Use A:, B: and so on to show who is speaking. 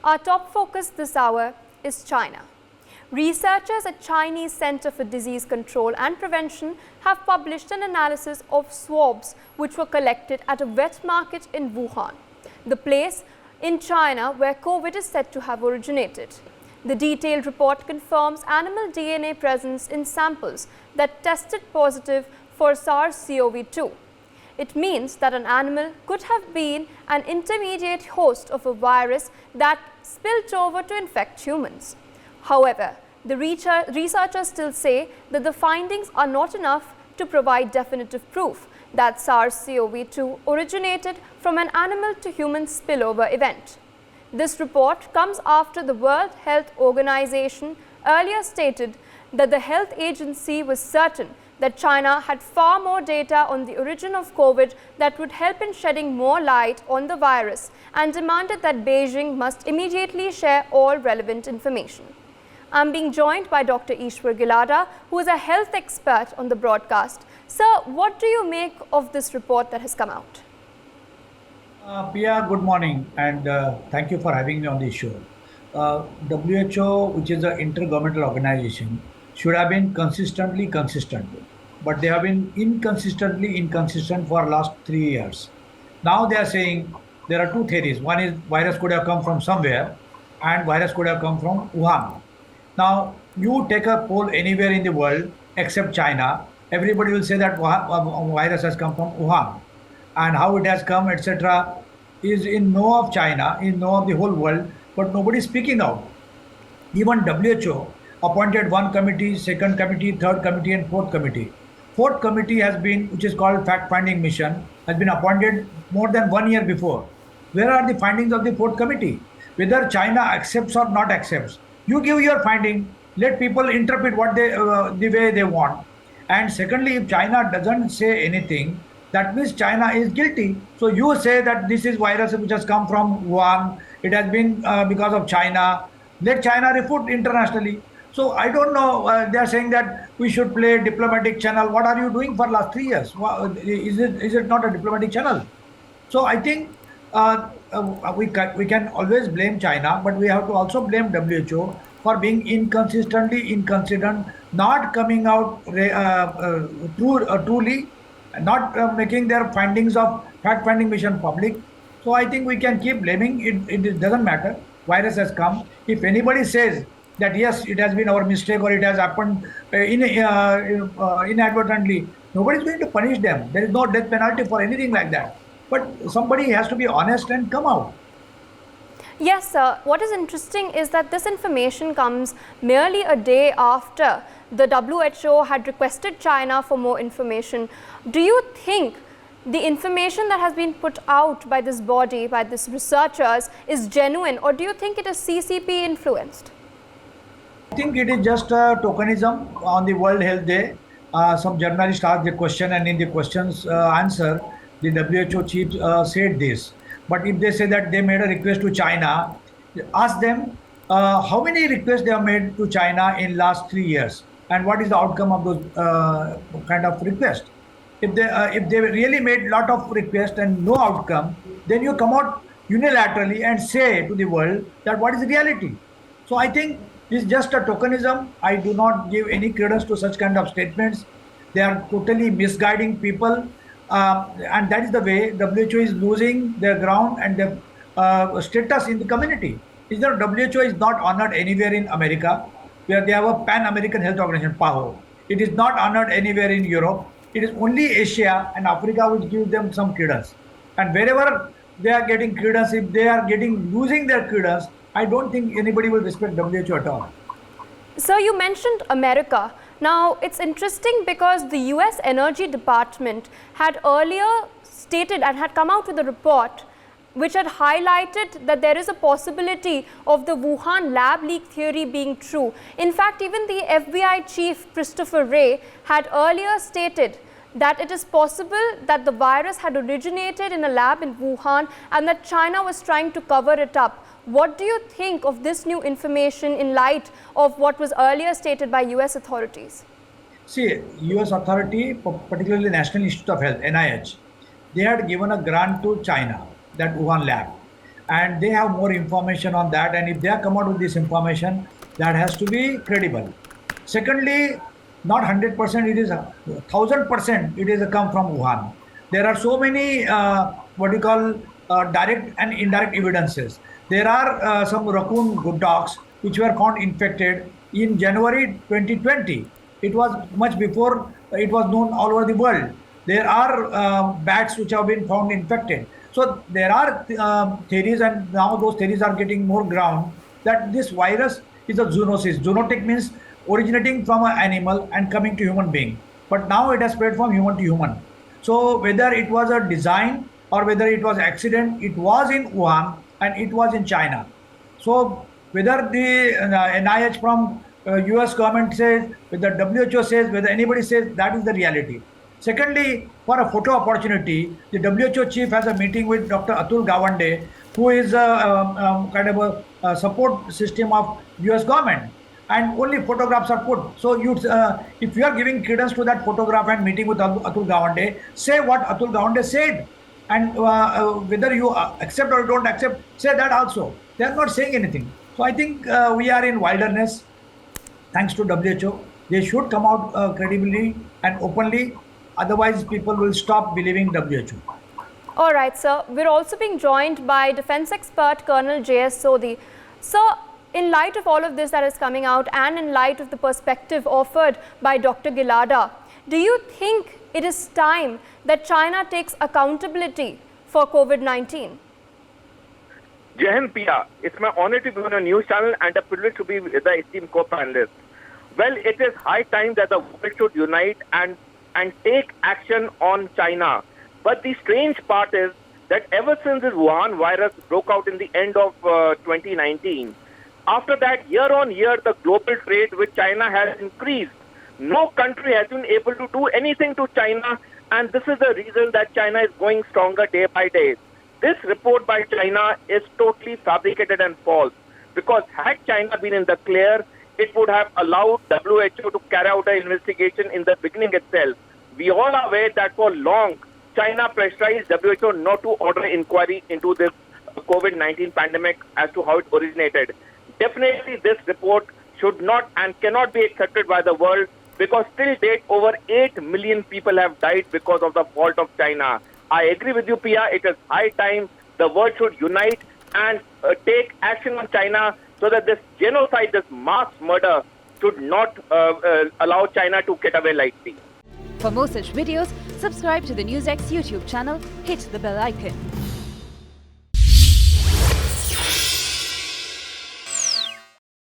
A: Our top focus this hour is China. Researchers at Chinese Center for Disease Control and Prevention have published an analysis of swabs which were collected at a wet market in Wuhan, the place in China where COVID is said to have originated. The detailed report confirms animal DNA presence in samples that tested positive for SARS-CoV-2. It means that an animal could have been an intermediate host of a virus that spilled over to infect humans. However, the researchers still say that the findings are not enough to provide definitive proof that SARS-CoV-2 originated from an animal to human spillover event. This report comes after the World Health Organization earlier stated that the health agency was certain that China had far more data on the origin of COVID that would help in shedding more light on the virus and demanded that Beijing must immediately share all relevant information. I'm being joined by Dr. Ishwar Gilada, who is a health expert on the broadcast. Sir, what do you make of this report that has come out?
B: Pia, good morning, and thank you for having me on this show. WHO, which is an intergovernmental organization, should have been consistently consistent, but they have been inconsistently inconsistent for last 3 years. Now they are saying there are two theories. One is virus could have come from somewhere, and virus could have come from Wuhan. Now, you take a poll anywhere in the world except China, everybody will say that virus has come from Wuhan. And how it has come, etc., is in know of China, in know of the whole world, but nobody is speaking out. Even WHO appointed one committee, second committee, third committee, and fourth committee. Fourth committee has been, which is called fact-finding mission, has been appointed more than 1 year before. Where are the findings of the fourth committee? Whether China accepts or not accepts, you give your finding, let people interpret what they the way they want. And secondly, if China doesn't say anything, that means China is guilty. So you say that this is virus which has come from Wuhan, it has been because of China. Let China refute internationally. So I don't know, they are saying that we should play diplomatic channel. What are you doing for last 3 years? Is it not a diplomatic channel? So I think we can always blame China, but we have to also blame WHO for being inconsistently inconsistent, not coming out truly, not making their findings of fact-finding mission public. So I think we can keep blaming it. It doesn't matter. Virus has come. If anybody says that yes, it has been our mistake or it has happened inadvertently, nobody is going to punish them. There is no death penalty for anything like that. But somebody has to be honest and come out.
A: Yes, sir. What is interesting is that this information comes merely a day after the WHO had requested China for more information. Do you think the information that has been put out by this body, by these researchers, is genuine, or do you think it is CCP influenced?
B: I think it is just a tokenism on the World Health Day. Some journalists asked the question, and in the question's answer, the WHO chief said this. But if they say that they made a request to China, ask them how many requests they have made to China in last 3 years, and what is the outcome of those kind of requests. If they really made lot of requests and no outcome, then you come out unilaterally and say to the world that what is the reality. So I think it's just a tokenism. I do not give any credence to such kind of statements. They are totally misguiding people. And that is the way WHO is losing their ground and their status in the community. Is that WHO is not honored anywhere in America, where they have a Pan-American Health Organization, PAHO. It is not honored anywhere in Europe. It is only Asia and Africa which gives them some credence. And wherever they are getting credence, if they are losing their credence, I don't think anybody will respect WHO at all.
A: Sir, you mentioned America. Now, it's interesting because the US Energy Department had earlier stated and had come out with a report which had highlighted that there is a possibility of the Wuhan lab leak theory being true. In fact, even the FBI chief, Christopher Wray, had earlier stated that it is possible that the virus had originated in a lab in Wuhan and that China was trying to cover it up. What do you think of this new information in light of what was earlier stated by US authorities?
B: See, US authority, particularly National Institute of Health, NIH, they had given a grant to China, that Wuhan lab. and they have more information on that. And if they have come out with this information, that has to be credible. Secondly, not 100%, it is 1,000%. It is a come from Wuhan. There are so many what you call direct and indirect evidences. There are some raccoon good dogs which were found infected in January 2020. It was much before it was known all over the world. There are bats which have been found infected. So there are theories, and now those theories are getting more ground, that this virus is a zoonosis. Zoonotic means originating from an animal and coming to human being. But now it has spread from human to human. So whether it was a design or whether it was accident, it was in Wuhan and it was in China. So whether the NIH from US government says, whether WHO says, whether anybody says, that is the reality. Secondly, for a photo opportunity, the WHO chief has a meeting with Dr. Atul Gawande, who is kind of a support system of US government, and only photographs are put. So if you are giving credence to that photograph and meeting with Atul Gawande, say what Atul Gawande said, and whether you accept or don't accept, say that also. They are not saying anything. So I think we are in wilderness. Thanks to WHO, they should come out credibly and openly. Otherwise, people will stop believing WHO.
A: All right, sir. We're also being joined by defense expert Colonel J.S. Sodhi. Sir, in light of all of this that is coming out and in light of the perspective offered by Dr. Gilada, do you think it is time that China takes accountability for COVID-19?
C: Jai Hind, Pia. It's my honor to be on a news channel and a privilege to be with the esteemed co-panelist. Well, it is high time that the world should unite and take action on China. But the strange part is that ever since this Wuhan virus broke out in the end of 2019, after that, year on year, the global trade with China has increased. No country has been able to do anything to China, and this is the reason that China is going stronger day by day. This report by China is totally fabricated and false, because had China been in the clear, it would have allowed WHO to carry out an investigation in the beginning itself. We all are aware that for long, China pressurized WHO not to order inquiry into this COVID-19 pandemic as to how it originated. Definitely, this report should not and cannot be accepted by the world, because till date, over 8 million people have died because of the fault of China. I agree with you, Pia. It is high time the world should unite and take action on China, so that this genocide, this mass murder, should not allow China to get away lightly.
D: For more such videos, subscribe to the NewsX YouTube channel, hit the bell icon.